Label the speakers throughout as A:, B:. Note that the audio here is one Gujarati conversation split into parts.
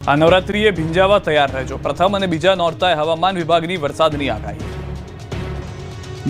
A: આ નવરાત્રીએ ભીંજાવા તૈયાર રહેજો. પ્રથમ અને બીજા નોરતાએ હવામાન વિભાગની વરસાદની આગાહી.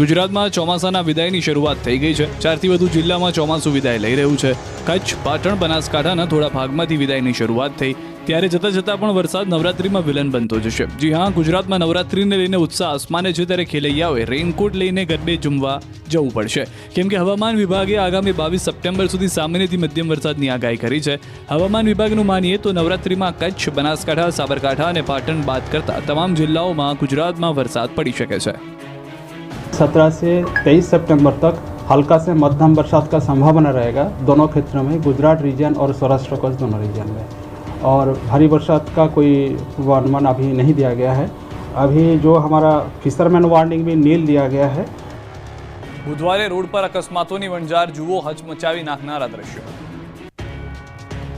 A: ગુજરાતમાં ચોમાસાના વિદાયની શરૂઆત થઈ ગઈ છે. 4થી વધુ જિલ્લામાં ચોમાસું વિદાય લઈ રહ્યું છે. કચ્છ, પાટણ, બનાસકાંઠાના થોડા ભાગમાંથી વિદાયની શરૂઆત થઈ. ત્યારે જતાં જતાં પણ વરસાદ નવરાત્રીમાં વિલન બનતો જશે. જી હા, ગુજરાતમાં નવરાત્રીને લઈને ઉત્સાહ આસમાને છે, ત્યારે ખેલૈયાઓએ રેઇનકોટ લઈને ગરબે ઝૂમવા જવું પડશે. કેમ કે હવામાન વિભાગે આગામી 22 સપ્ટેમ્બર સુધી સામાન્યથી મધ્યમ વરસાદની આગાહી કરી છે. હવામાન વિભાગનું માનીએ તો નવરાત્રીમાં કચ્છ, બનાસકાંઠા, સાબરકાંઠા અને પાટણ બાદ કરતા તમામ જિલ્લાઓમાં ગુજરાતમાં વરસાદ પડી શકે છે.
B: 17 से 23 सितंबर तक हल्का से मध्यम बरसात का संभावना रहेगा दोनों क्षेत्रों में, गुजरात रीजन और सौराष्ट्र कच्छ दोनों रीजन में. और भारी बरसात का कोई पूर्वानुमान अभी नहीं दिया गया है. अभी जो हमारा फिशरमैन वार्निंग भी नील दिया गया है.
A: બુધવારે રોડ પર અકસ્માતોની વણઝાર જુઓ, હચમચાવી નાખનારા દ્રશ્યો.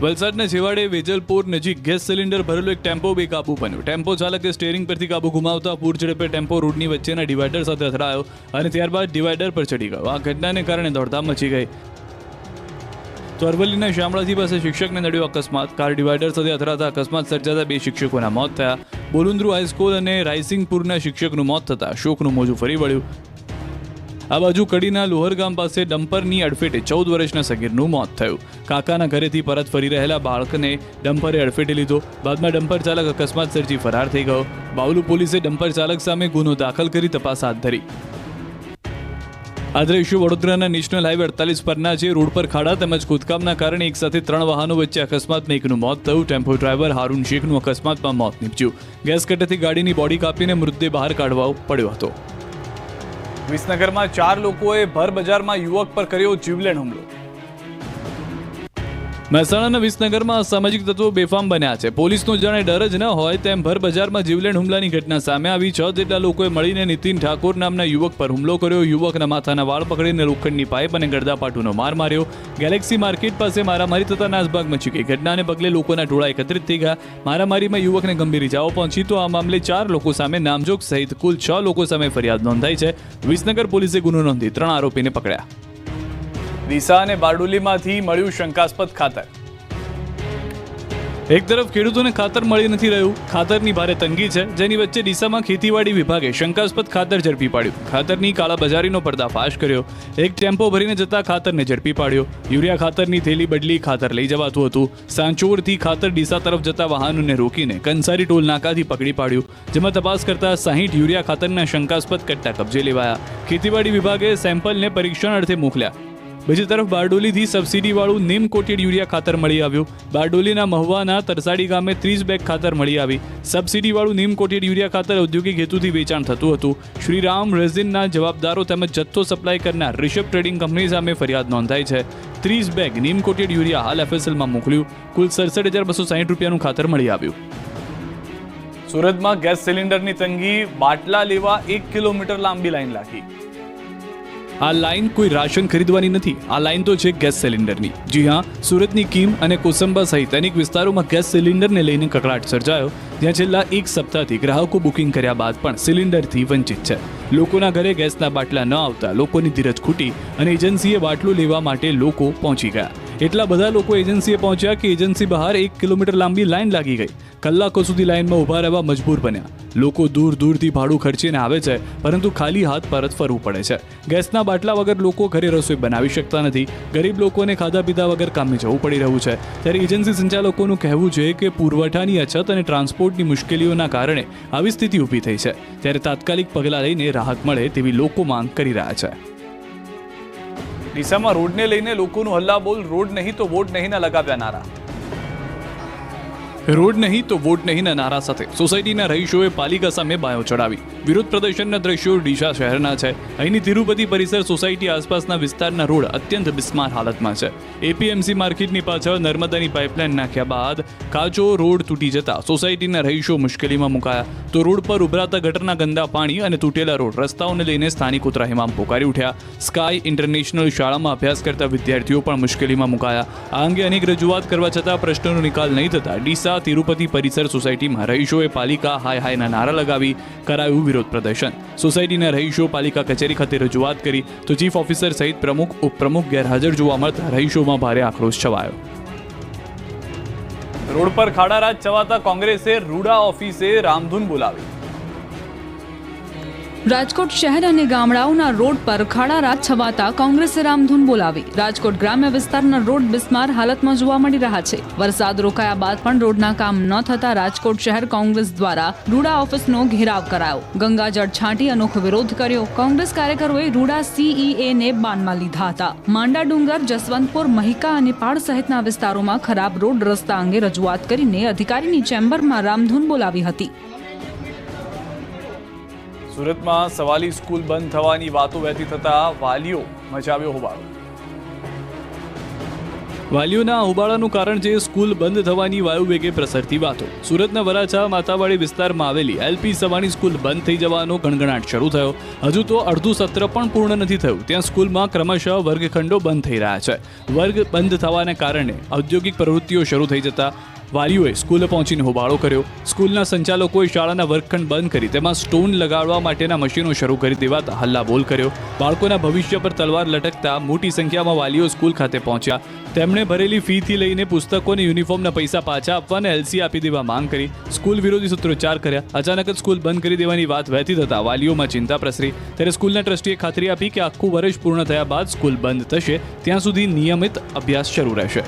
A: વલસાડના છેવાડે વેજલપોર નજીક ગેસ સિલિન્ડર ભરેલો એક ટેમ્પો બેકાબુ બન્યો. ટેમ્પો ચાલકે સ્ટીયરિંગ પરથી કાબુ ગુમાવતા પૂર ઝડપે ટેમ્પો રોડની વચ્ચેના ડિવાઈડર સાથે અથડાયો અને ત્યારબાદ ડિવાઈડર પર ચડી ગયો. આ ઘટનાને કારણે દોડધામ મચી ગઈ. તો અરવલ્લીના શામળાજી પાસે શિક્ષકને નડ્યો અકસ્માત. કાર ડિવાઈડર સાથે અથડાતા અકસ્માત સર્જાતા 2 શિક્ષકોના મોત થયા. બોલુન્દ્રુ હાઈસ્કૂલ અને રાયસિંગપુરના શિક્ષકનું મોત થતાં શોકનું મોજું ફરી વળ્યું. આ બાજુ કડીના લોહર ગામ પાસે ડમ્પરની અડફેટે 14 વર્ષના સગીરનું મોત થયું. કાકાના ઘરેથી પરત ફરી રહેલા બાળકને ડમ્પરે અડફેટે લીધો. બાદમાં ડમ્પર ચાલક અકસ્માત સર્જી ફરાર થઈ ગયો. બાવલુ પોલીસે ડમ્પર ચાલક સામે ગુનો દાખલ કરી તપાસ હાથ ધરી. આ દ્રશ્યો વડોદરાના નેશનલ હાઈવે 48 પરના છે. રોડ પર ખાડા તેમજ ખોદકામના કારણે એક સાથે 3 વાહનો વચ્ચે અકસ્માતમાં એકનું મોત થયું. ટેમ્પો ડ્રાઈવર હારૂન શેખનું અકસ્માતમાં મોત નીપજ્યું. ગેસ કટરથી ગાડીની બોડી કાપીને મૃતદેહ બહાર કાઢવા પડ્યો હતો. વિસનગરમાં 4 લોકોએ ભર બજારમાં યુવક પર કર્યો જીવલેણ હુમલો. મહેસાણાના વિસનગરમાં અસામાજિક તત્વો બેફામ બન્યા છે. પોલીસનો જાણે ડર જ ન હોય તેમ ભર બજારમાં જીવલેણ હુમલાની ઘટના સામે આવી. 6 જેટલા લોકોએ મળીને નીતિન ઠાકોર નામના યુવક પર હુમલો કર્યો. યુવકના માથાના વાળ પકડીને લોખંડની પાઇપ અને ગરદાપાટુનો માર માર્યો. ગેલેક્સી માર્કેટ પાસે મારામારી થતા નાસભાગ મચી ગઈ. ઘટનાને પગલે લોકોના ટોળા એકત્રિત થઈ ગયા. મારામારીમાં યુવકને ગંભીર ઇજાઓ પહોંચી. તો આ મામલે 4 લોકો સામે નામજોગ સહિત કુલ 6 લોકો સામે ફરિયાદ નોંધાઈ છે. વિસનગર પોલીસે ગુનો નોંધી 3 આરોપીને પકડ્યા. ડીસા અને બારડોલીમાંથી મળ્યું શંકાસ્પદ ખાતર. એક તરફ ખેડૂતોને ખાતર મળી નથી રહ્યું. ખાતરની ભારે તંગી છે, જેની વચ્ચે ડીસામાં ખેતીવાડી વિભાગે શંકાસ્પદ ખાતર ઝડપી પાડ્યું. ખાતરની કાળાબજારીનો પર્દાફાશ કર્યો. એક ટેમ્પો ભરીને જતા ખાતરને ઝડપી પાડ્યો. યુરિયા ખાતરની થેલી બદલી ખાતર લઈ જવાતું હતું. સાંચોરથી ખાતર ડીસા તરફ જતા વાહનોને રોકીને કંસારી ટોલ નાકાથી પકડી પાડ્યું, જેમાં તપાસ કરતા 60 યુરિયા ખાતરના શંકાસ્પદ કટ્ટા કબજે લેવાયા. ખેતીવાડી વિભાગે સેમ્પલને પરીક્ષણ અર્થે મોકલ્યા. બીજી તરફ બારડોલીથી સબસિડીવાળું નીમ કોટેડ યુરિયા ખાતર મળી આવ્યું. બારડોલીના મહુવાના તરસાડી ગામે 30 બેગ ખાતર મળી આવી. સબસિડીવાળું નીમ કોટેડ યુરિયા ખાતર ઔદ્યોગિક હેતુથી વેચાણ થતું હતું. શ્રીરામ રેઝિનના જવાબદારો તેમજ જથ્થો સપ્લાય કરનાર રિષભ ટ્રેડિંગ કંપની સામે ફરિયાદ નોંધાઈ છે. 30 બેગ નીમ કોટેડ યુરિયા હાલ FSLમાં મોકલ્યું. કુલ 67,260 રૂપિયાનું ખાતર મળી આવ્યું. સુરતમાં ગેસ સિલિન્ડરની તંગી, બાટલા લેવા 1 કિલોમીટર લાંબી લાઈન લાગી. આ લાઈન કોઈ રાશન ખરીદવાની નથી. આ લાઈન તો છે ગેસ સિલિન્ડરની. જી હા, સુરતની કીમ અને કોસંબા સહિત અનેક વિસ્તારોમાં ગેસ સિલિન્ડરને લઈને કકળાટ સર્જાયો. ત્યાં છેલ્લા 1 સપ્તાહથી ગ્રાહકો બુકિંગ કર્યા બાદ પણ સિલિન્ડરથી વંચિત છે. લોકોના ઘરે ગેસના બાટલા ન આવતા લોકોની ધીરજ ખૂટી અને એજન્સીએ બાટલો લેવા માટે લોકો પહોંચી ગયા. એટલા બધા લોકો એજન્સીએ પહોંચ્યા કે એજન્સી બહાર 1 કિલોમીટર લાંબી લાઈન લાગી ગઈ. કલાકો સુધી લાઈનમાં ઊભા રહેવા મજબૂર બન્યા. લોકો દૂર દૂરથી ભાડું ખર્ચીને આવે છે, પરંતુ ખાલી હાથ પરત ફરવું પડે છે. ગેસના બાટલા વગર લોકો ઘરે રસોઈ બનાવી શકતા નથી. ગરીબ લોકોને ખાધા પીધા વગર કામે જવું પડી રહ્યું છે. ત્યારે એજન્સી સંચાલકોનું કહેવું છે કે પુરવઠાની અછત અને ટ્રાન્સપોર્ટની મુશ્કેલીઓના કારણે આવી સ્થિતિ ઊભી થઈ છે. ત્યારે તાત્કાલિક પગલાં લઈને રાહત મળે તેવી લોકો માંગ કરી રહ્યા છે. ડીસામાં રોડને લઈને લોકોનું હલ્લાબોલ. રોડ નહીં તો વોટ નહીંના લગાવ્યા નારા. રોડ નહીં તો વોટ નહીંના નારા સાથે સોસાયટીના રહીશોએ પાલિકા સામે બાયો ચડાવી. વિરોધ પ્રદર્શનના દ્રશ્યો ડીસા શહેરના છે. અહીંની તિરુપતિ પરિસર સોસાયટી આસપાસના વિસ્તારના રોડ અત્યંત બિસ્માર હાલતમાં છે. એપીએમસી માર્કેટની પાછળ નર્મદાની પાઇપલાઇન નાખ્યા બાદ કાચો રોડ તૂટી જતા સોસાયટીના રહીશો મુશ્કેલીમાં મુકાયા. તો રોડ પર ઉભરાતા ગટરના ગંદા પાણી અને તૂટેલા રોડ રસ્તાઓને લઈને સ્થાનિકો ત્રાહિમામ પોકારી ઉઠ્યા. સ્કાય ઇન્ટરનેશનલ શાળામાં અભ્યાસ કરતા વિદ્યાર્થીઓ પણ મુશ્કેલીમાં મુકાયા. આ અંગે અનેક રજૂઆત કરવા છતાં પ્રશ્નનો નિકાલ નહીં થતા ડીસા તિરુપતિ પરિસર સોસાયટીમાં રહીશોએ પાલિકા હાય હાયના નારા લગાવી કરાયું વિરોધ પ્રદર્શન. સોસાયટીના રહીશો પાલિકા કચેરી ખાતે રજૂઆત કરી તો ચીફ ઓફિસર સહિત પ્રમુખ ઉપપ્રમુખ ગેરહાજર જોવા મળતા રહીશોમાં ભારે આક્રોશ છવાયો. રોડ પર ખાડારાજ ચવાતા કોંગ્રેસે રૂડા ઓફિસે રામધૂન બોલાવી.
C: રાજકોટ શહેર અને ગામડાઓના રોડ પર ખાડારાજ છવાતા કોંગ્રેસે રામધૂન બોલાવી. રાજકોટ ગ્રામ્ય વિસ્તારના રોડ બિસ્માર હાલતમાં જોવા મળી રહ્યા છે. વરસાદ રોકાયા બાદ પણ રોડના કામ ન થતા રાજકોટ શહેર કોંગ્રેસ દ્વારા રૂડા ઓફિસનો ઘેરાવ કરાયો. ગંગાજળ છાંટી અનોખો વિરોધ કર્યો. કોંગ્રેસ કાર્યકરોએ રૂડા CEA ને બાનમાં લીધા હતા. માંડા ડુંગર, જસવંતપુર, મહિકા અને પાડ સહિતના વિસ્તારોમાં ખરાબ રોડ રસ્તા અંગે રજૂઆત કરીને અધિકારીની ચેમ્બરમાં રામધૂન બોલાવી હતી.
A: સુરતમાં સવાલી સ્કૂલ બંધ થવાની વાતો વહેતી થતા વાલીઓ મચાવ્યો હોબાળો. વાલીઓના હોબાળાનું કારણ છે સ્કૂલ બંધ થવાની વાયુ વેગે પ્રસરતી વાતો. સુરતના વરાછા માતાવાડી વિસ્તારમાં આવેલી LP સવાણી સ્કૂલ બંધ થઈ જવાનો ગણગણાટ શરૂ થયો. હજુ તો અડધું સત્ર પણ પૂર્ણ નથી થયું. ત્યાં સ્કૂલમાં ક્રમશઃ વર્ગખંડો બંધ થઈ રહ્યા છે. વર્ગ બંધ થવાને કારણે ઔદ્યોગિક પ્રવૃત્તિઓ શરૂ થઈ જતા વાલીઓએ સ્કૂલે પહોંચીને હોબાળો કર્યો. સ્કૂલના સંચાલકોએ શાળાના વર્ગખંડ બંધ કરી તેમાં સ્ટોન લગાડવા માટેના મશીનો શરૂ કરી દેવાતા હલ્લાબોલ કર્યો. બાળકોના ભવિષ્ય પર તલવાર લટકતા મોટી સંખ્યામાં વાલીઓ સ્કૂલ ખાતે પહોંચ્યા. તેમણે ભરેલી ફીથી લઈને પુસ્તકો અને યુનિફોર્મના પૈસા પાછા આપવાને LC આપી દેવા માંગ કરી. સ્કૂલ વિરોધી સૂત્રોચ્ચાર કર્યા. અચાનક જ સ્કૂલ બંધ કરી દેવાની વાત વહેતી થતા વાલીઓમાં ચિંતા પ્રસરી. ત્યારે સ્કૂલના ટ્રસ્ટીએ ખાતરી આપી કે આખું વર્ષ પૂર્ણ થયા બાદ સ્કૂલ બંધ થશે ત્યાં સુધી નિયમિત અભ્યાસ શરૂ રહેશે.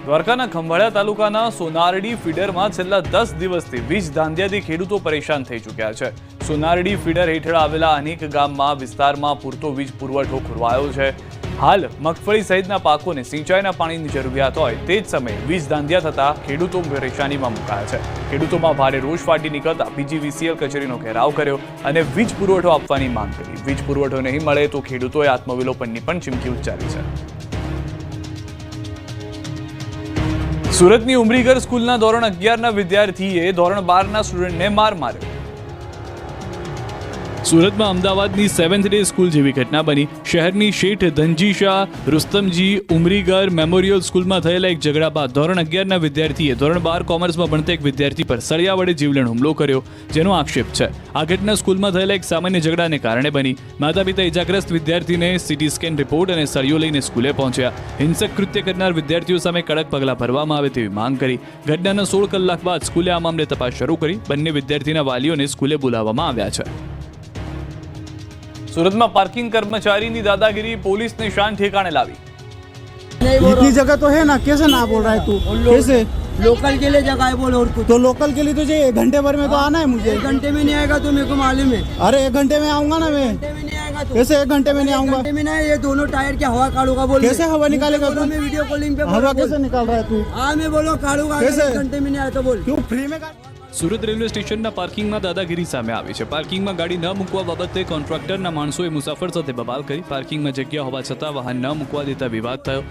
A: દ્વારકાના ખંભાળિયા તાલુકાના સોનારડી ફીડરમાં છેલ્લા 10 દિવસથી વીજ ધાંધિયાથી ખેડૂતો પરેશાન થઈ ચૂક્યા છે. સોનારડી ફીડર હેઠળ આવેલા અનેક ગામમાં વિસ્તારમાં પૂરતો વીજ પુરવઠો ખોરવાયો છે. હાલ મગફળી સહિતના પાકોને સિંચાઈના પાણીની જરૂરિયાત હોય તે જ સમયે વીજ ધાંધિયા થતા ખેડૂતો પરેશાનીમાં મુકાયા છે. ખેડૂતોમાં ભારે રોષ ફાટી નીકળતા PGVCL કચેરીનો ઘેરાવ કર્યો અને વીજ પુરવઠો આપવાની માંગ કરી. વીજ પુરવઠો નહીં મળે તો ખેડૂતોએ આત્મવિલોપનની પણ ચીમકી ઉચ્ચારી છે. સુરતની ઉમરીગર સ્કૂલના ધોરણ 11ના વિદ્યાર્થીએ ધોરણ 12ના સ્ટુડન્ટને માર માર્યો. સુરતમાં અમદાવાદની 7th ડે સ્કૂલ જેવી ઘટના બની. શહેરની શેઠ ધનજી શાહ રુસ્તમજી ઉમરીગર મેમોરિયલ સ્કૂલમાં થયેલા એક ઝઘડા બાદ ધોરણ 11ના વિદ્યાર્થીએ ધોરણ 12 કોમર્સમાં ભણતા એક વિદ્યાર્થી પર સળિયા વડે જીવલેણ હુમલો કર્યો, જેનો આક્ષેપ છે. આ ઘટના સ્કૂલમાં થયેલા એક સામાન્ય ઝઘડાને કારણે બની. માતા પિતા ઇજાગ્રસ્ત વિદ્યાર્થીને CT સ્કેન રિપોર્ટ અને સળિયો લઈને સ્કૂલે પહોંચ્યા. હિંસક કૃત્ય કરનાર વિદ્યાર્થીઓ સામે કડક પગલાં ભરવામાં આવે તેવી માંગ કરી. ઘટનાના 16 કલાક બાદ સ્કૂલે આ મામલે તપાસ શરૂ કરી. બંને વિદ્યાર્થીના વાલીઓને સ્કૂલે બોલાવવામાં આવ્યા છે. सूरत में पार्किंग कर्मचारी की दादागिरी पुलिस ने शान ठिकाने लावी.
D: इतनी जगह तो है ना, कैसे ना बोल रहा है तू? कैसे
E: लोकल के लिए जगह है बोल, और कुछ
D: तो लोकल के लिए तुझे 1 घंटे भर में तो आना है मुझे.
E: 1 घंटे में नहीं आएगा तो मेरे को मालूम है.
D: अरे 1 घंटे में आऊंगा ना मैं.
E: 1 घंटे में नहीं आएगा तो
D: कैसे 1 घंटे में नहीं आऊंगा?
E: 1 घंटे में नहीं, ये दोनों टायर की हवा काढ़ूंगा बोल.
D: कैसे हवा निकालेगा तू?
E: मैं वीडियो कॉलिंग पे
D: हवा कैसे निकाल रहा है तू?
E: हाँ मैं बोलो काढ़ूंगा.
D: कैसे?
E: 1 घंटे में नहीं आया तो बोल.
D: क्यों फ्री में?
A: સુરત રેલવે સ્ટેશનના પાર્કિંગમાં દાદાગીરી સામે આવી છે. પાર્કિંગમાં ગાડી ન મૂકવા બાબતે કોન્ટ્રાક્ટરના માણસોએ મુસાફર સાથે બબાલ કરી. પાર્કિંગમાં જગ્યા હોવા છતાં વાહન ન મૂકવા દેતા વિવાદ થયો.